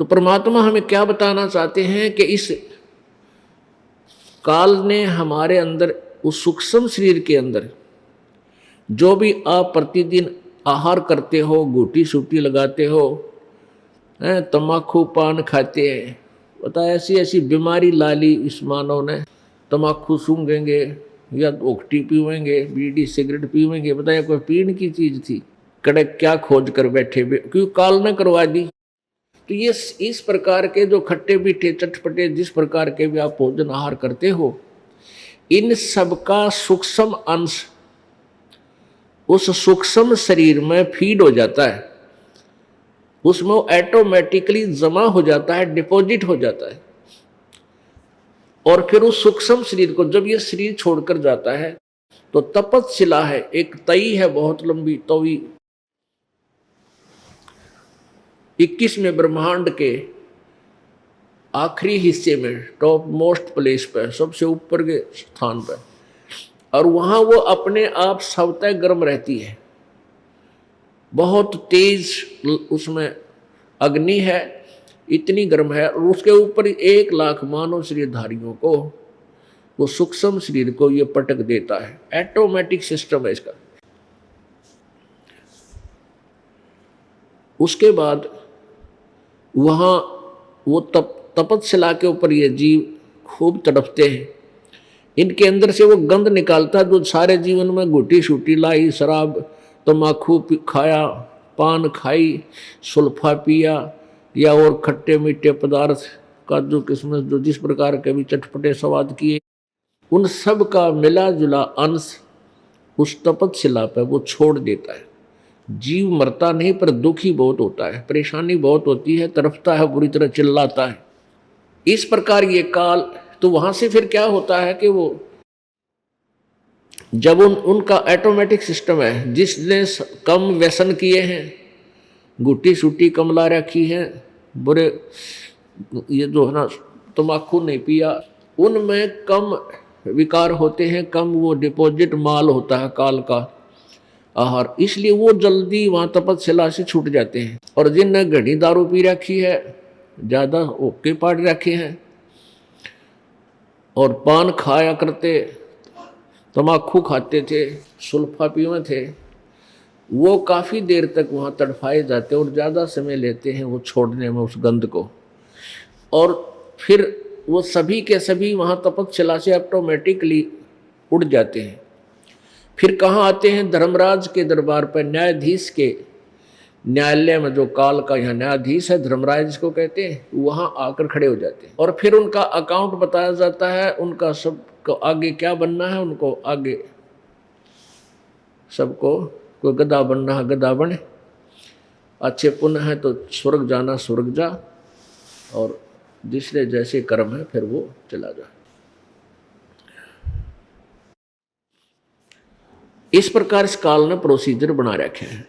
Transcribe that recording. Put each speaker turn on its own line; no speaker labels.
तो परमात्मा हमें क्या बताना चाहते हैं कि इस काल ने हमारे अंदर, उस सूक्ष्म शरीर के अंदर जो भी आप प्रतिदिन आहार करते हो, घूटी सूटी लगाते हो, तम्बाकू पान खाते हैं, बता ऐसी ऐसी बीमारी ला ली इस मानव ने। तम्बाकू सूंघेंगे या ओखटी पीवेंगे, बीड़ी सिगरेट पीवेंगे, बताया कोई पीने की चीज थी, कड़क क्या खोज कर बैठे, क्यों काल ने करवा दी। तो ये इस प्रकार के जो खट्टे मीठे चटपटे जिस प्रकार के भी आप भोजन आहार करते हो, इन सबका सूक्ष्म अंश उस सूक्ष्म शरीर में फीड हो जाता है, उसमें ऑटोमेटिकली जमा हो जाता है, डिपॉजिट हो जाता है। और फिर उस सूक्ष्म शरीर को जब ये शरीर छोड़कर जाता है तो तपतशिला है, एक तई है बहुत लंबी तवी, 21वें ब्रह्मांड के आखिरी हिस्से में, टॉप मोस्ट प्लेस पर, सबसे ऊपर के स्थान पर, और वहां वो अपने आप स्वतः गर्म रहती है, बहुत तेज उसमें अग्नि है, इतनी गर्म है। और उसके ऊपर 1,00,000 मानव शरीरधारियों को, वो सूक्ष्म शरीर को ये पटक देता है। ऑटोमेटिक सिस्टम है इसका। उसके बाद वहाँ वो तपतशिला के ऊपर ये जीव खूब तड़पते हैं, इनके अंदर से वो गंध निकालता है जो सारे जीवन में घुटी शूटी लाई, शराब तम्बाकू खाया, पान खाई, सुल्फा पिया, या और खट्टे मीठे पदार्थ, काजू किशमिश, जो जिस प्रकार के भी चटपटे स्वाद किए, उन सब का मिला जुला अंश उस तपतशिला पर वो छोड़ देता है। जीव मरता नहीं पर दुखी बहुत होता है, परेशानी बहुत होती है, तड़पता है, बुरी तरह चिल्लाता है। इस प्रकार ये काल, तो वहां से फिर क्या होता है कि वो जब उनका ऑटोमेटिक सिस्टम है, जिसने कम व्यसन किए हैं, गुट्टी सूटी कम ला रखी है, बुरे ये जो है ना तम्बाकू नहीं पिया, उनमें कम विकार होते हैं, कम वो डिपॉजिट माल होता है काल का आहार, इसलिए वो जल्दी वहाँ तपतशिला से छूट जाते हैं। और जिनने घड़ी दारू पी रखी है, ज़्यादा ओके पाट रखे हैं और पान खाया करते, तम्बाकू खाते थे, सुल्फा पीवे थे, वो काफ़ी देर तक वहाँ तड़फाए जाते और ज़्यादा समय लेते हैं वो छोड़ने में उस गंध को। और फिर वो सभी के सभी वहाँ तपतशिला से ऑटोमेटिकली उड़ जाते हैं। फिर कहाँ आते हैं? धर्मराज के दरबार पर, न्यायाधीश के न्यायालय में, जो काल का यहाँ न्यायाधीश है, धर्मराज जिसको कहते हैं, वहाँ आकर खड़े हो जाते हैं। और फिर उनका अकाउंट बताया जाता है, उनका सबको आगे क्या बनना है, उनको आगे सबको, कोई गधा बनना है गधा बने, अच्छे पुण्य है तो स्वर्ग जाना स्वर्ग जा, और जिसने जैसे कर्म है फिर वो चला जाए। इस प्रकार इस काल ने प्रोसीजर बना रखे हैं।